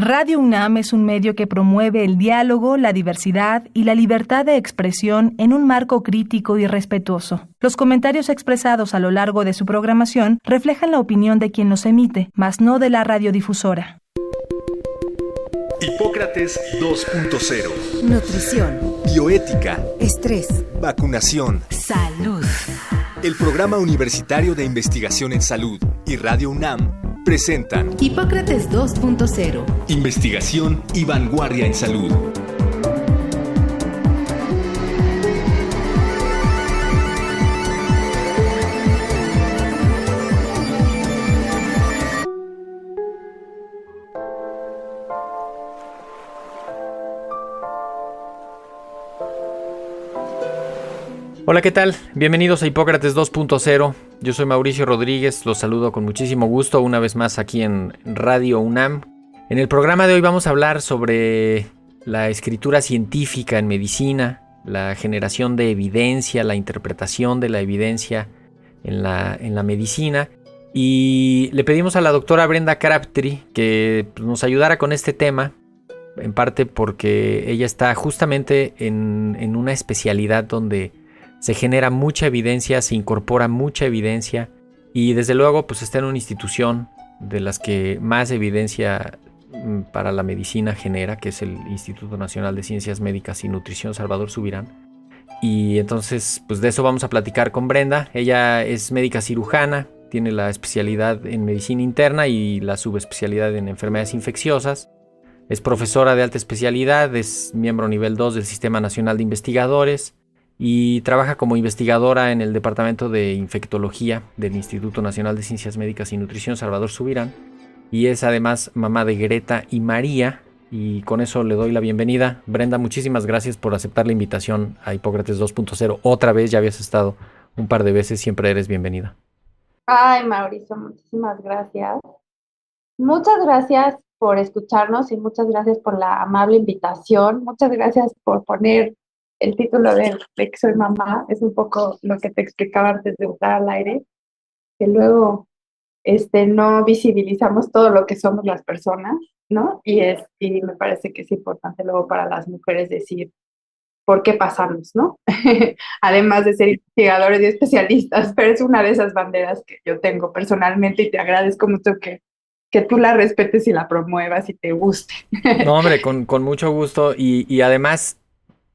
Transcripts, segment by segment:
Radio UNAM es un medio que promueve el diálogo, la diversidad y la libertad de expresión en un marco crítico y respetuoso. Los comentarios expresados a lo largo de su programación reflejan la opinión de quien los emite, mas no de la radiodifusora. Hipócrates 2.0. Nutrición. Bioética. Estrés. Vacunación. Salud. El Programa Universitario de Investigación en Salud y Radio UNAM presentan Hipócrates 2.0. Investigación y vanguardia en salud. Hola, ¿qué tal? Bienvenidos a Hipócrates 2.0. Yo soy Mauricio Rodríguez, los saludo con muchísimo gusto una vez más aquí en Radio UNAM. En el programa de hoy vamos a hablar sobre la escritura científica en medicina, la generación de evidencia, la interpretación de la evidencia en la medicina. Y le pedimos a la doctora Brenda Crabtree que nos ayudara con este tema, en parte porque ella está justamente en una especialidad donde se genera mucha evidencia, se incorpora mucha evidencia y desde luego pues está en una institución de las que más evidencia para la medicina genera, que es el Instituto Nacional de Ciencias Médicas y Nutrición Salvador Subirán. Y entonces pues de eso vamos a platicar con Brenda. Ella es médica cirujana, tiene la especialidad en medicina interna y la subespecialidad en enfermedades infecciosas. Es profesora de alta especialidad, es miembro nivel 2 del Sistema Nacional de Investigadores y trabaja como investigadora en el Departamento de Infectología del Instituto Nacional de Ciencias Médicas y Nutrición Salvador Subirán, y es además mamá de Greta y María, y con eso le doy la bienvenida. Brenda, muchísimas gracias por aceptar la invitación a Hipócrates 2.0. Otra vez, ya habías estado un par de veces, siempre eres bienvenida. Ay, Mauricio, muchísimas gracias. Muchas gracias por escucharnos y muchas gracias por la amable invitación. Muchas gracias por poner el título de que soy mamá. Es un poco lo que te explicaba antes de entrar al aire, que luego no visibilizamos todo lo que somos las personas, ¿no? Y me parece que es importante luego para las mujeres decir por qué pasamos, ¿no? Además de ser investigadores y especialistas, pero es una de esas banderas que yo tengo personalmente y te agradezco mucho que tú la respetes y la promuevas y te guste. No, hombre, con mucho gusto y además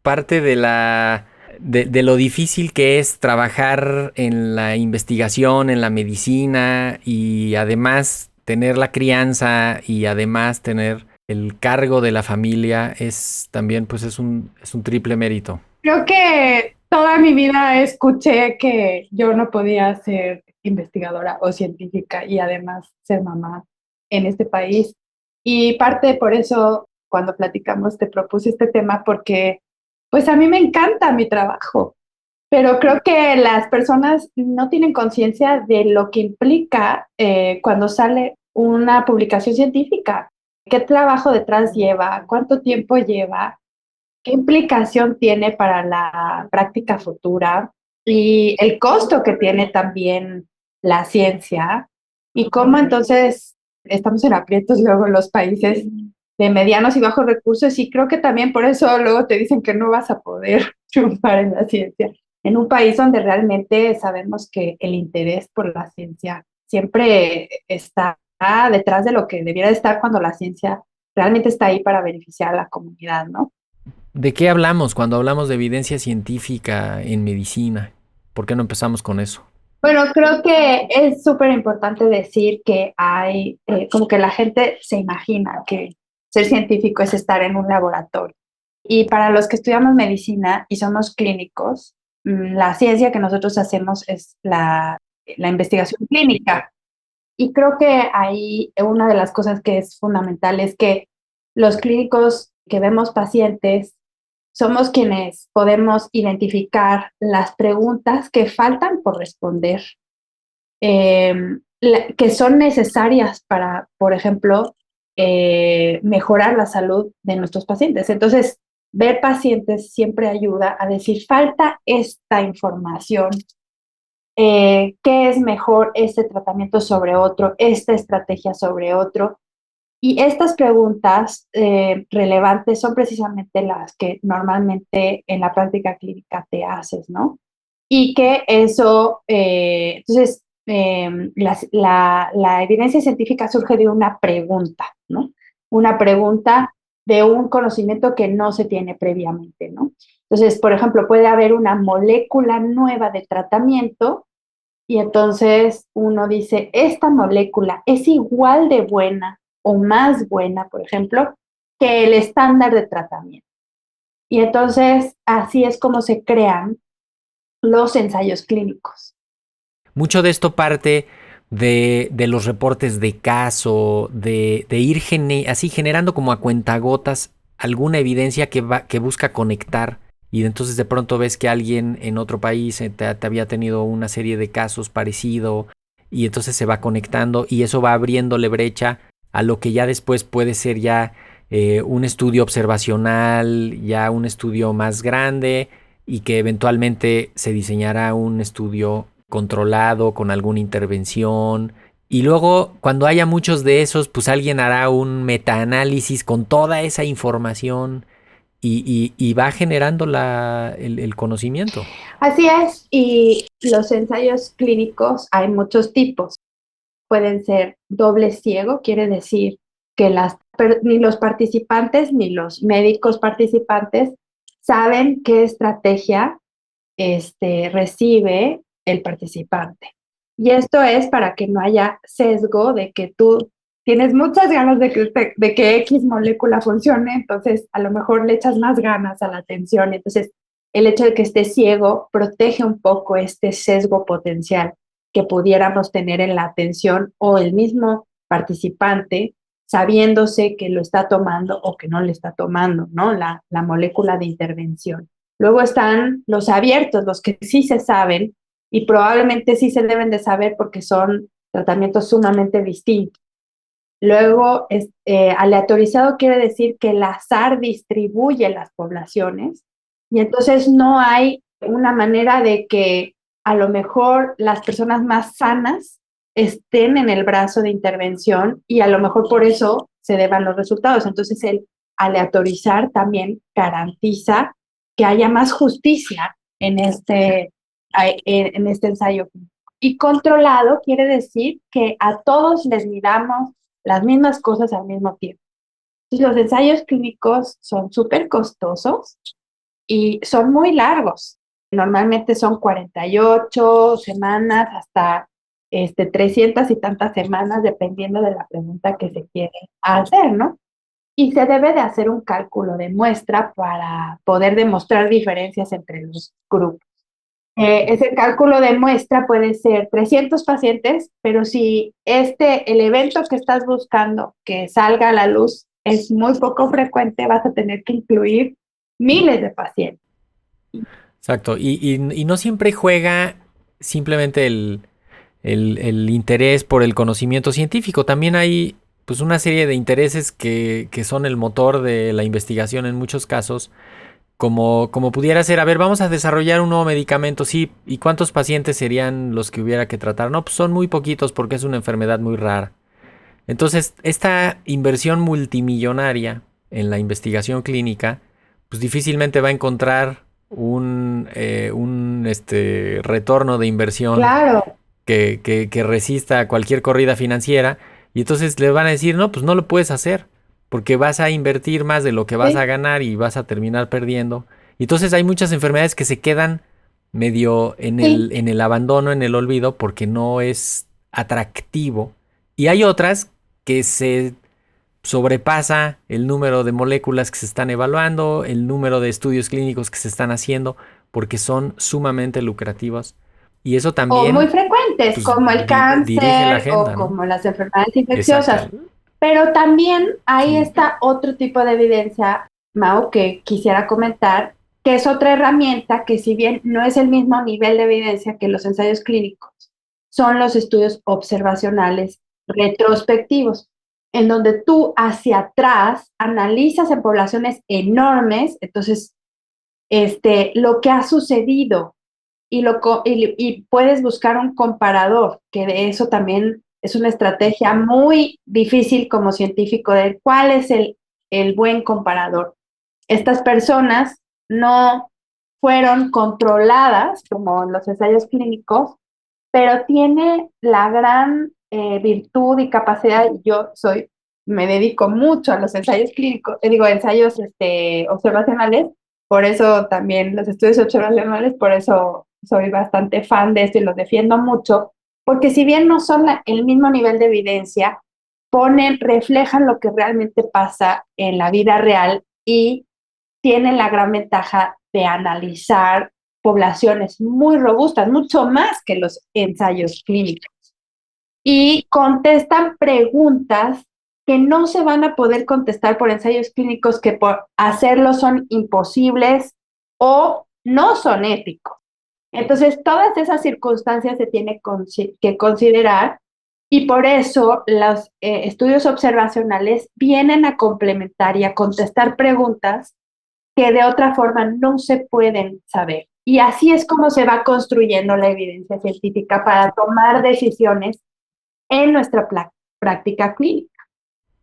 parte de lo difícil que es trabajar en la investigación, en la medicina y además tener la crianza y además tener el cargo de la familia es también pues es un triple mérito. Creo que toda mi vida escuché que yo no podía ser investigadora o científica y además ser mamá en este país. Y parte por eso, cuando platicamos, te propuse este tema porque pues a mí me encanta mi trabajo, pero creo que las personas no tienen conciencia de lo que implica cuando sale una publicación científica. ¿Qué trabajo detrás lleva? ¿Cuánto tiempo lleva? ¿Qué implicación tiene para la práctica futura? Y el costo que tiene también la ciencia y cómo entonces estamos en aprietos luego en los países de medianos y bajos recursos, y creo que también por eso luego te dicen que no vas a poder triunfar en la ciencia. En un país donde realmente sabemos que el interés por la ciencia siempre está detrás de lo que debiera estar cuando la ciencia realmente está ahí para beneficiar a la comunidad, ¿no? ¿De qué hablamos cuando hablamos de evidencia científica en medicina? ¿Por qué no empezamos con eso? Bueno, creo que es súper importante decir que hay, como que la gente se imagina que ser científico es estar en un laboratorio. Y para los que estudiamos medicina y somos clínicos, la ciencia que nosotros hacemos es la investigación clínica. Y creo que ahí una de las cosas que es fundamental es que los clínicos que vemos pacientes somos quienes podemos identificar las preguntas que faltan por responder, que son necesarias para, por ejemplo, mejorar la salud de nuestros pacientes. Entonces, ver pacientes siempre ayuda a decir, falta esta información, qué es mejor este tratamiento sobre otro, esta estrategia sobre otro. Y estas preguntas relevantes son precisamente las que normalmente en la práctica clínica te haces, ¿no? Y que eso, entonces, la evidencia científica surge de una pregunta, ¿no? Una pregunta de un conocimiento que no se tiene previamente, ¿no? Entonces, por ejemplo, puede haber una molécula nueva de tratamiento y entonces uno dice, esta molécula es igual de buena o más buena, por ejemplo, que el estándar de tratamiento. Y entonces así es como se crean los ensayos clínicos. Mucho de esto parte de los reportes de caso, de ir así generando como a cuentagotas alguna evidencia que busca conectar. Y entonces de pronto ves que alguien en otro país te había tenido una serie de casos parecido y entonces se va conectando y eso va abriéndole brecha a lo que ya después puede ser ya un estudio observacional, ya un estudio más grande y que eventualmente se diseñará un estudio controlado con alguna intervención. Y luego, cuando haya muchos de esos, pues alguien hará un metaanálisis con toda esa información y va generando el conocimiento. Así es, y los ensayos clínicos hay muchos tipos. Pueden ser doble ciego, quiere decir que ni los participantes ni los médicos participantes saben qué estrategia recibe el participante. Y esto es para que no haya sesgo de que tú tienes muchas ganas de que X molécula funcione, entonces a lo mejor le echas más ganas a la atención. Entonces, el hecho de que esté ciego protege un poco este sesgo potencial que pudiéramos tener en la atención o el mismo participante sabiéndose que lo está tomando o que no le está tomando, ¿no? La molécula de intervención. Luego están los abiertos, los que sí se saben y probablemente sí se deben de saber porque son tratamientos sumamente distintos. Luego, aleatorizado quiere decir que el azar distribuye las poblaciones y entonces no hay una manera de que a lo mejor las personas más sanas estén en el brazo de intervención y a lo mejor por eso se deban los resultados. Entonces, el aleatorizar también garantiza que haya más justicia en este ensayo. Y controlado quiere decir que a todos les miramos las mismas cosas al mismo tiempo. Entonces, los ensayos clínicos son súper costosos y son muy largos. Normalmente son 48 semanas hasta 300 y tantas semanas, dependiendo de la pregunta que se quiere hacer, ¿no? Y se debe de hacer un cálculo de muestra para poder demostrar diferencias entre los grupos. Ese cálculo de muestra puede ser 300 pacientes, pero si el evento que estás buscando que salga a la luz es muy poco frecuente, vas a tener que incluir miles de pacientes. Exacto, y no siempre juega simplemente el interés por el conocimiento científico, también hay pues una serie de intereses que son el motor de la investigación en muchos casos, como pudiera ser, a ver, vamos a desarrollar un nuevo medicamento, sí, ¿y cuántos pacientes serían los que hubiera que tratar? No, pues son muy poquitos porque es una enfermedad muy rara. Entonces, esta inversión multimillonaria en la investigación clínica, pues difícilmente va a encontrar un retorno de inversión Claro. que resista a cualquier corrida financiera. Y entonces le van a decir, no, pues no lo puedes hacer, porque vas a invertir más de lo que vas a ganar y vas a terminar perdiendo. Y entonces hay muchas enfermedades que se quedan medio en el abandono, en el olvido, porque no es atractivo. Y hay otras que se sobrepasa el número de moléculas que se están evaluando, el número de estudios clínicos que se están haciendo, porque son sumamente lucrativos. Y eso también... O muy frecuentes, pues, como el cáncer agenda, o como las enfermedades infecciosas. Exacto. Pero también ahí está otro tipo de evidencia, Mau, que quisiera comentar, que es otra herramienta que si bien no es el mismo nivel de evidencia que los ensayos clínicos, son los estudios observacionales retrospectivos, en donde tú hacia atrás analizas en poblaciones enormes, entonces, lo que ha sucedido y puedes buscar un comparador, que de eso también es una estrategia muy difícil como científico de cuál es el buen comparador. Estas personas no fueron controladas como en los ensayos clínicos, pero tiene la gran virtud y capacidad. Me dedico mucho a los ensayos clínicos, ensayos observacionales, por eso también los estudios observacionales, por eso soy bastante fan de esto y los defiendo mucho, porque si bien no son el mismo nivel de evidencia, reflejan lo que realmente pasa en la vida real y tienen la gran ventaja de analizar poblaciones muy robustas, mucho más que los ensayos clínicos. Y contestan preguntas que no se van a poder contestar por ensayos clínicos, que por hacerlo son imposibles o no son éticos. Entonces, todas esas circunstancias se tienen que considerar y por eso los estudios observacionales vienen a complementar y a contestar preguntas que de otra forma no se pueden saber. Y así es como se va construyendo la evidencia científica para tomar decisiones en nuestra práctica clínica.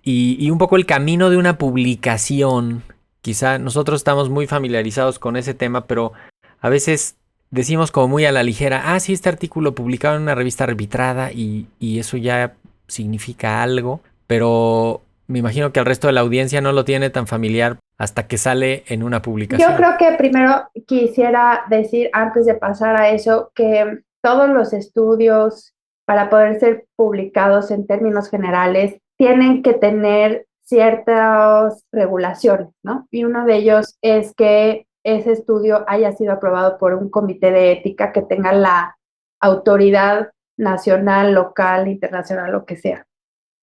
Y un poco el camino de una publicación, quizá nosotros estamos muy familiarizados con ese tema, pero a veces decimos como muy a la ligera, sí, este artículo publicado en una revista arbitrada y eso ya significa algo, pero me imagino que el resto de la audiencia no lo tiene tan familiar hasta que sale en una publicación. Yo creo que primero quisiera decir, antes de pasar a eso, que todos los estudios, para poder ser publicados en términos generales, tienen que tener ciertas regulaciones, ¿no? Y uno de ellos es que ese estudio haya sido aprobado por un comité de ética que tenga la autoridad nacional, local, internacional, lo que sea.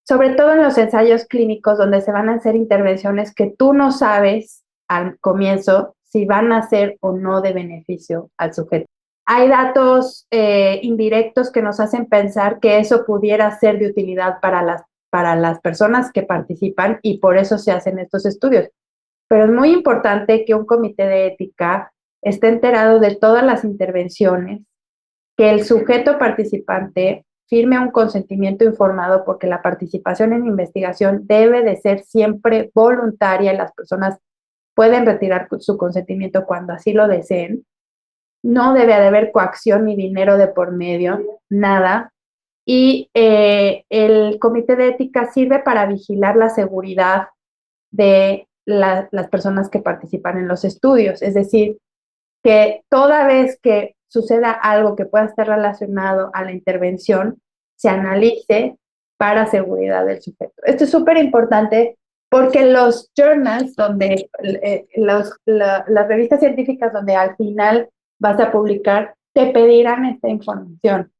Sobre todo en los ensayos clínicos, donde se van a hacer intervenciones que tú no sabes al comienzo si van a ser o no de beneficio al sujeto. Hay datos indirectos que nos hacen pensar que eso pudiera ser de utilidad para las personas que participan y por eso se hacen estos estudios. Pero es muy importante que un comité de ética esté enterado de todas las intervenciones, que el sujeto participante firme un consentimiento informado, porque la participación en investigación debe de ser siempre voluntaria y las personas pueden retirar su consentimiento cuando así lo deseen. No debe de haber coacción ni dinero de por medio, nada. Y el comité de ética sirve para vigilar la seguridad de las personas que participan en los estudios. Es decir, que toda vez que suceda algo que pueda estar relacionado a la intervención, se analice para seguridad del sujeto. Esto es súper importante porque los journals, donde las revistas científicas donde al final vas a publicar, te pedirán esta información,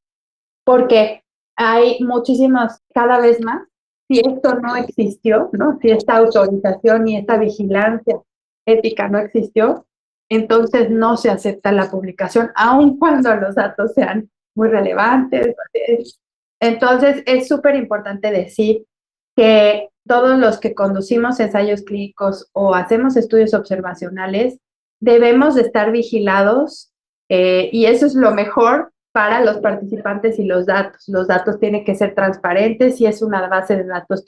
porque hay muchísimas, cada vez más, si esto no existió, ¿no? Si esta autorización y esta vigilancia ética no existió, entonces no se acepta la publicación, aun cuando los datos sean muy relevantes. Entonces es súper importante decir que todos los que conducimos ensayos clínicos o hacemos estudios observacionales debemos de estar vigilados y eso es lo mejor para los participantes y los datos. Los datos tienen que ser transparentes. Si es una base de datos,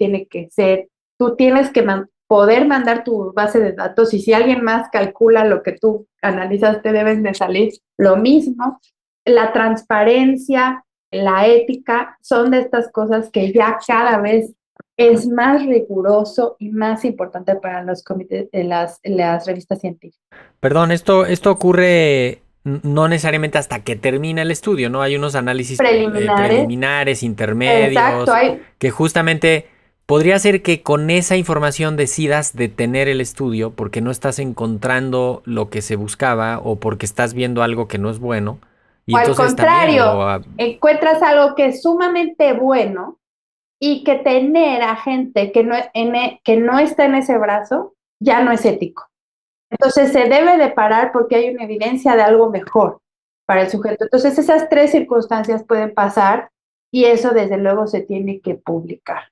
tú tienes que poder mandar tu base de datos y si alguien más calcula lo que tú analizas, te deben de salir lo mismo. La transparencia, la ética, son de estas cosas que ya cada vez es más riguroso y más importante para los comités de las revistas científicas. Perdón, esto ocurre no necesariamente hasta que termina el estudio, ¿no? Hay unos análisis preliminares, intermedios. Exacto, que justamente podría ser que con esa información decidas detener el estudio porque no estás encontrando lo que se buscaba o porque estás viendo algo que no es bueno. Y o entonces al contrario, encuentras algo que es sumamente bueno y que tener a gente que no está en ese brazo ya no es ético. Entonces se debe de parar porque hay una evidencia de algo mejor para el sujeto. Entonces esas tres circunstancias pueden pasar y eso desde luego se tiene que publicar.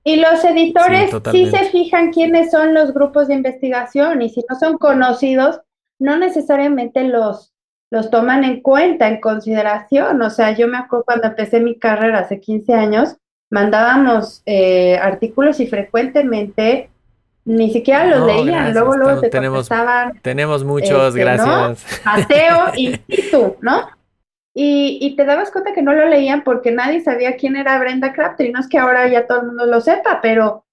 Y los editores sí se fijan quiénes son los grupos de investigación y si no son conocidos, no necesariamente los toman en cuenta, en consideración. O sea, yo me acuerdo cuando empecé mi carrera hace 15 años, mandábamos artículos y frecuentemente ni siquiera los leían, gracias. luego te Tenemos contestaban, muchos, gracias. ¿no? Mateo y tú, ¿no? Y te dabas cuenta que no lo leían porque nadie sabía quién era Brenda Crabtree. No es que ahora ya todo el mundo lo sepa, pero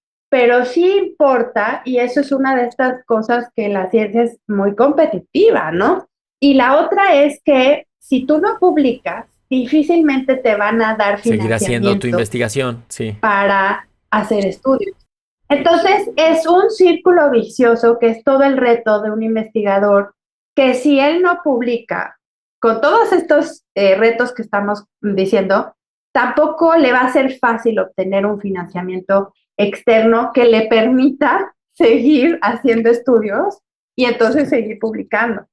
sí importa, y eso es una de estas cosas que la ciencia es muy competitiva, ¿no? Y la otra es que si tú no publicas, difícilmente te van a dar Seguir haciendo tu financiamiento investigación, sí. para hacer estudios. Entonces, es un círculo vicioso que es todo el reto de un investigador, que si él no publica con todos estos retos que estamos diciendo, tampoco le va a ser fácil obtener un financiamiento externo que le permita seguir haciendo estudios y entonces seguir publicando.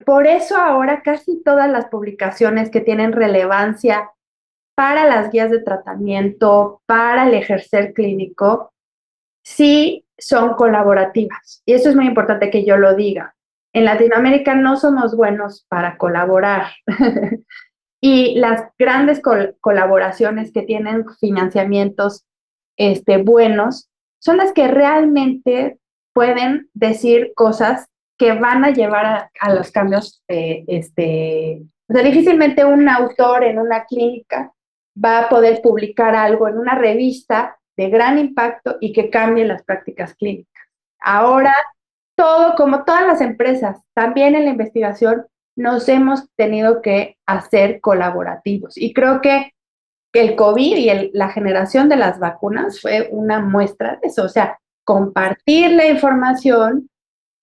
Por eso ahora casi todas las publicaciones que tienen relevancia para las guías de tratamiento, para el ejercer clínico, sí son colaborativas. Y eso es muy importante que yo lo diga. En Latinoamérica no somos buenos para colaborar. Y las grandes colaboraciones que tienen financiamientos buenos son las que realmente pueden decir cosas que van a llevar a los cambios. O sea, difícilmente un autor en una clínica va a poder publicar algo en una revista de gran impacto y que cambie las prácticas clínicas. Ahora, como todas las empresas, también en la investigación nos hemos tenido que hacer colaborativos. Y creo que el COVID y la generación de las vacunas fue una muestra de eso. O sea, compartir la información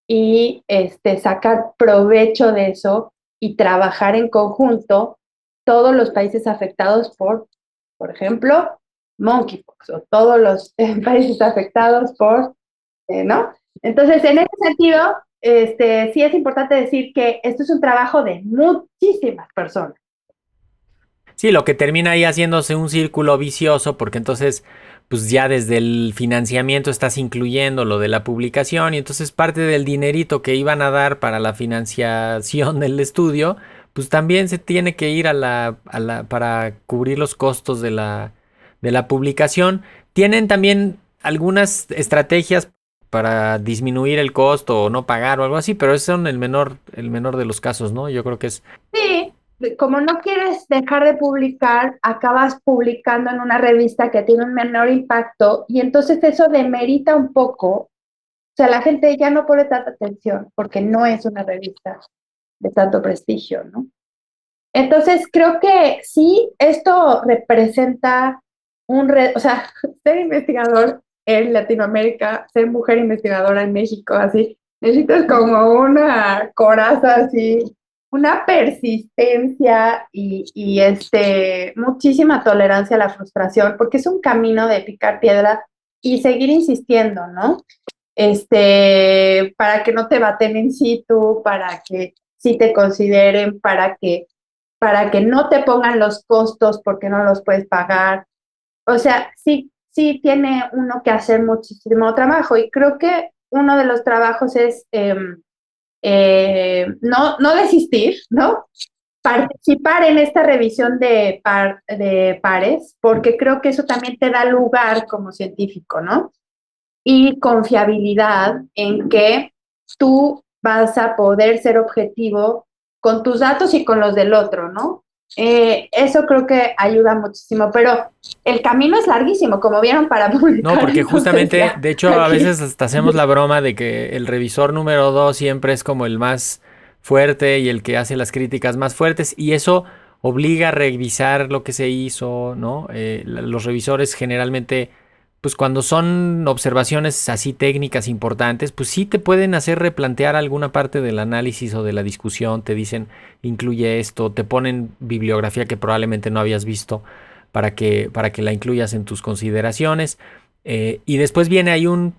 y sacar provecho de eso y trabajar en conjunto todos los países afectados por ejemplo, monkeypox, o todos los países afectados por, ¿no? Entonces, en ese sentido, sí es importante decir que esto es un trabajo de muchísimas personas. Sí, lo que termina ahí haciéndose un círculo vicioso, porque entonces, pues ya desde el financiamiento estás incluyendo lo de la publicación, y entonces parte del dinerito que iban a dar para la financiación del estudio, pues también se tiene que ir para cubrir los costos de la publicación. Tienen también algunas estrategias para disminuir el costo o no pagar o algo así, pero esos son el menor de los casos, ¿no? Yo creo que es... Sí, como no quieres dejar de publicar, acabas publicando en una revista que tiene un menor impacto y entonces eso demerita un poco. O sea, la gente ya no pone tanta atención porque no es una revista de tanto prestigio, ¿no? Entonces, creo que sí, esto representa o sea, ser investigador en Latinoamérica, ser mujer investigadora en México, así, necesitas como una coraza así, una persistencia y muchísima tolerancia a la frustración, porque es un camino de picar piedra y seguir insistiendo, ¿no? Para que no te baten in situ, para que sí te consideren, para que no te pongan los costos porque no los puedes pagar. O sea, sí tiene uno que hacer muchísimo trabajo y creo que uno de los trabajos es no desistir, ¿no? Participar en esta revisión de pares, porque creo que eso también te da lugar como científico, ¿no? Y confiabilidad en que tú vas a poder ser objetivo con tus datos y con los del otro, ¿no? Eso creo que ayuda muchísimo, pero el camino es larguísimo, como vieron, para publicar. No, porque justamente, Entonces, de hecho, a veces hasta hacemos la broma de que el revisor número 2 siempre es como el más fuerte y el que hace las críticas más fuertes, y eso obliga a revisar lo que se hizo, ¿no? Los revisores generalmente, pues cuando son observaciones así técnicas importantes, pues sí te pueden hacer replantear alguna parte del análisis o de la discusión, te dicen, incluye esto, te ponen bibliografía que probablemente no habías visto para que la incluyas en tus consideraciones. Y después viene ahí un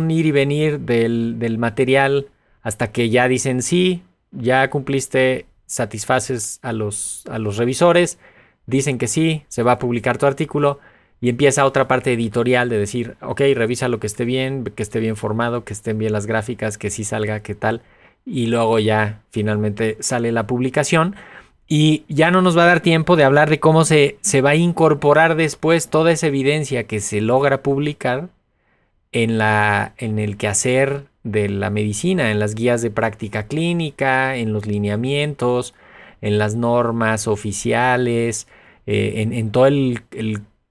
ir y venir del material hasta que ya dicen sí, ya cumpliste, satisfaces a los revisores, dicen que sí, se va a publicar tu artículo. Y empieza otra parte editorial de decir, ok, revisa lo que esté bien formado, que estén bien las gráficas, que sí salga, qué tal. Y luego ya finalmente sale la publicación. Y ya no nos va a dar tiempo de hablar de cómo se va a incorporar después toda esa evidencia que se logra publicar en el quehacer de la medicina, en las guías de práctica clínica, en los lineamientos, en las normas oficiales, en todo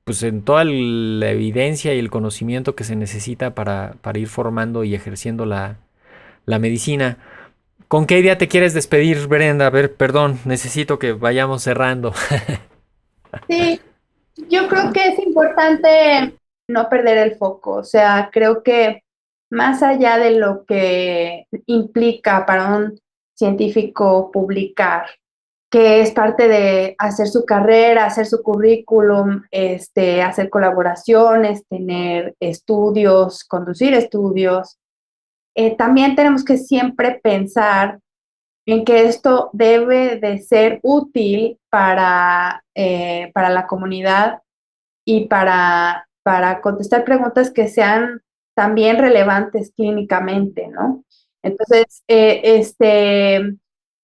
pues en toda la evidencia y el conocimiento que se necesita para ir formando y ejerciendo la medicina. ¿Con qué idea te quieres despedir, Brenda? A ver, perdón, necesito que vayamos cerrando. Sí, yo creo que es importante no perder el foco. O sea, creo que más allá de lo que implica para un científico publicar, que es parte de hacer su carrera, hacer su currículum, hacer colaboraciones, tener estudios, conducir estudios, también tenemos que siempre pensar en que esto debe de ser útil para la comunidad y para contestar preguntas que sean también relevantes clínicamente, ¿no? Entonces,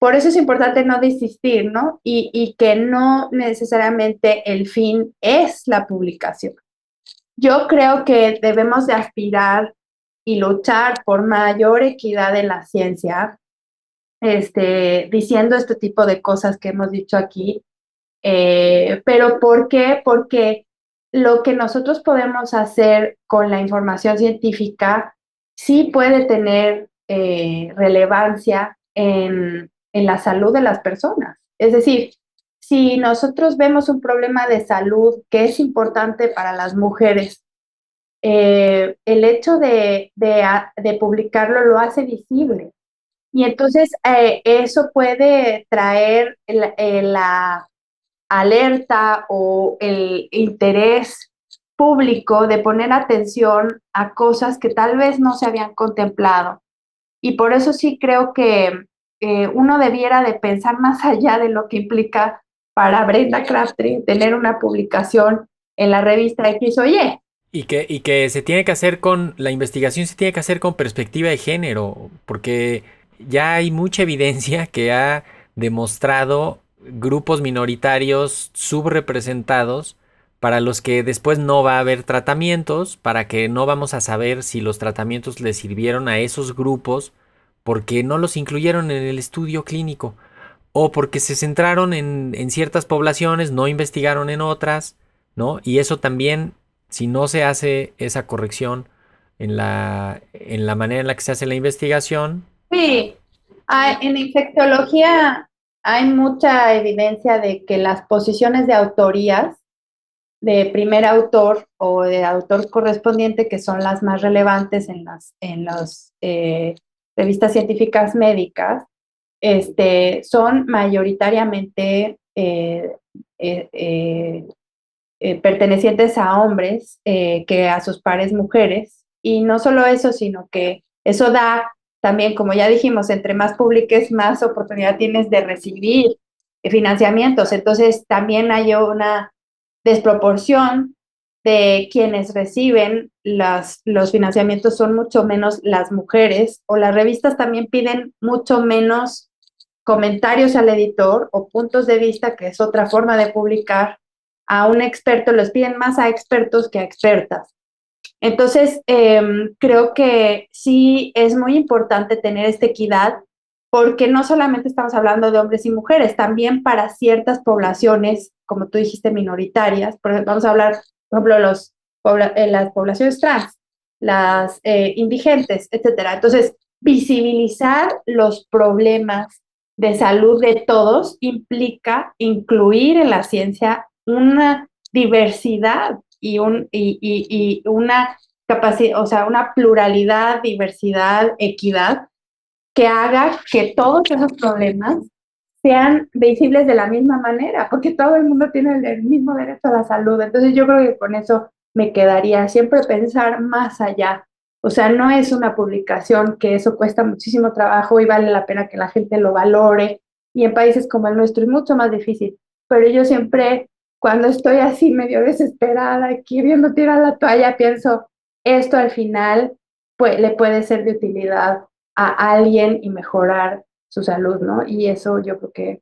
por eso es importante no desistir, ¿no? Y que no necesariamente el fin es la publicación. Yo creo que debemos de aspirar y luchar por mayor equidad en la ciencia, diciendo este tipo de cosas que hemos dicho aquí. Pero ¿por qué? Porque lo que nosotros podemos hacer con la información científica sí puede tener relevancia en la salud de las personas. Es decir, si nosotros vemos un problema de salud que es importante para las mujeres, el hecho de publicarlo lo hace visible. Y entonces eso puede traer la alerta o el interés público de poner atención a cosas que tal vez no se habían contemplado. Y por eso sí creo que uno debiera de pensar más allá de lo que implica para Brenda Crabtree tener una publicación en la revista X o Y. Y que se tiene que hacer la investigación se tiene que hacer con perspectiva de género, porque ya hay mucha evidencia que ha demostrado grupos minoritarios subrepresentados para los que después no va a haber tratamientos, para que no vamos a saber si los tratamientos le sirvieron a esos grupos porque no los incluyeron en el estudio clínico o porque se centraron en ciertas poblaciones, no investigaron en otras, ¿no? Y eso también, si no se hace esa corrección en la manera en la que se hace la investigación. Sí, en infectología hay mucha evidencia de que las posiciones de autorías de primer autor o de autor correspondiente, que son las más relevantes en las revistas científicas médicas, son mayoritariamente pertenecientes a hombres que a sus pares mujeres. Y no solo eso, sino que eso da también, como ya dijimos, entre más publiques, más oportunidad tienes de recibir financiamientos. Entonces, también hay una desproporción de quienes reciben los financiamientos, son mucho menos las mujeres, o las revistas también piden mucho menos comentarios al editor o puntos de vista, que es otra forma de publicar. A un experto les piden más a expertos que a expertas. Entonces, creo que sí es muy importante tener esta equidad, porque no solamente estamos hablando de hombres y mujeres, también para ciertas poblaciones, como tú dijiste, minoritarias. Por ejemplo, vamos a hablar, por ejemplo, las poblaciones trans, las indigentes, etcétera. Entonces, visibilizar los problemas de salud de todos implica incluir en la ciencia una diversidad y una capacidad, o sea, una pluralidad, diversidad, equidad, que haga que todos esos problemas sean visibles de la misma manera, porque todo el mundo tiene el mismo derecho a la salud. Entonces yo creo que con eso me quedaría, siempre pensar más allá. O sea, no es una publicación que eso cuesta muchísimo trabajo y vale la pena que la gente lo valore, y en países como el nuestro es mucho más difícil. Pero yo siempre, cuando estoy así medio desesperada, queriendo tirar la toalla, pienso, esto al final pues, le puede ser de utilidad a alguien y mejorar su salud, ¿no? Y eso yo creo que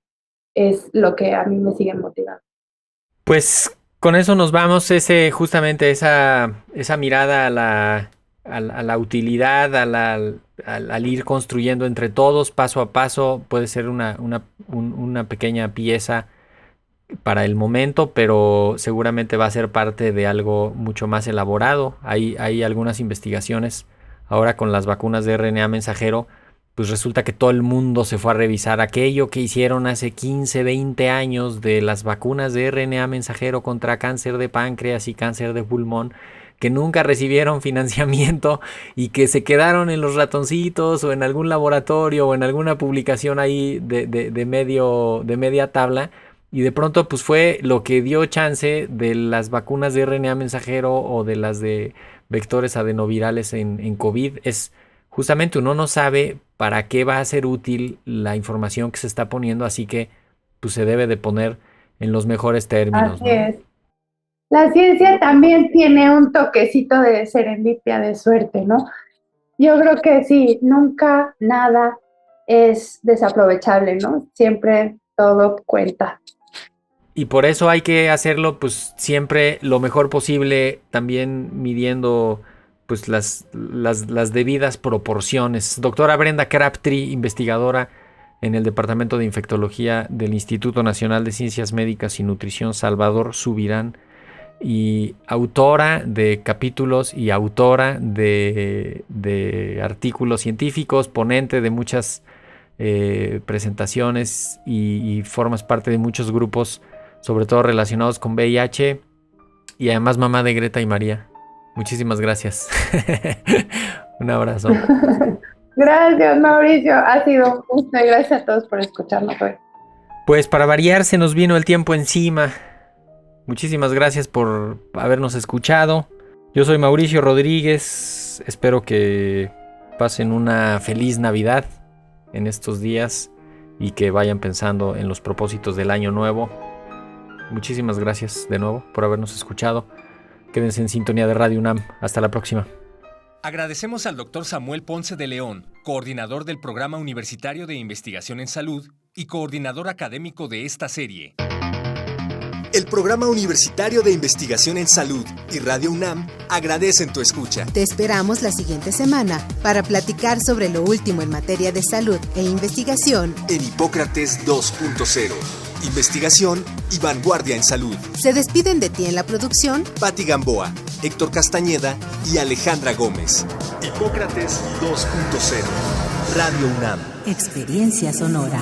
es lo que a mí me sigue motivando. Pues con eso nos vamos, justamente esa mirada a la utilidad, al ir construyendo entre todos paso a paso, puede ser una pequeña pieza para el momento, pero seguramente va a ser parte de algo mucho más elaborado. Hay algunas investigaciones ahora con las vacunas de RNA mensajero, pues resulta que todo el mundo se fue a revisar aquello que hicieron hace 15, 20 años de las vacunas de RNA mensajero contra cáncer de páncreas y cáncer de pulmón, que nunca recibieron financiamiento y que se quedaron en los ratoncitos o en algún laboratorio o en alguna publicación ahí de media tabla. Y de pronto pues fue lo que dio chance de las vacunas de RNA mensajero o de las de vectores adenovirales en COVID. Es justamente uno no sabe para qué va a ser útil la información que se está poniendo, así que pues se debe de poner en los mejores términos. Así es. La ciencia también tiene un toquecito de serendipia, de suerte, ¿no? Yo creo que sí, nunca nada es desaprovechable, ¿no? Siempre todo cuenta. Y por eso hay que hacerlo pues siempre lo mejor posible, también midiendo pues las debidas proporciones. Doctora Brenda Crabtree, investigadora en el Departamento de Infectología del Instituto Nacional de Ciencias Médicas y Nutrición Salvador Subirán, y autora de capítulos y autora de artículos científicos, ponente de muchas presentaciones y formas parte de muchos grupos, sobre todo relacionados con VIH, y además mamá de Greta y María. Muchísimas gracias. Un abrazo. Gracias, Mauricio. Ha sido un gusto y gracias a todos por escucharnos hoy. Pues para variar se nos vino el tiempo encima. Muchísimas gracias por habernos escuchado. Yo soy Mauricio Rodríguez. Espero que pasen una feliz Navidad en estos días y que vayan pensando en los propósitos del año nuevo. Muchísimas gracias de nuevo por habernos escuchado. Quédense en sintonía de Radio UNAM. Hasta la próxima. Agradecemos al Dr. Samuel Ponce de León, coordinador del Programa Universitario de Investigación en Salud y coordinador académico de esta serie. El Programa Universitario de Investigación en Salud y Radio UNAM agradecen tu escucha. Te esperamos la siguiente semana para platicar sobre lo último en materia de salud e investigación En Hipócrates 2.0. Investigación y vanguardia en salud. Se despiden de ti en la producción Patti Gamboa, Héctor Castañeda y Alejandra Gómez. Hipócrates 2.0. Radio UNAM. Experiencia Sonora.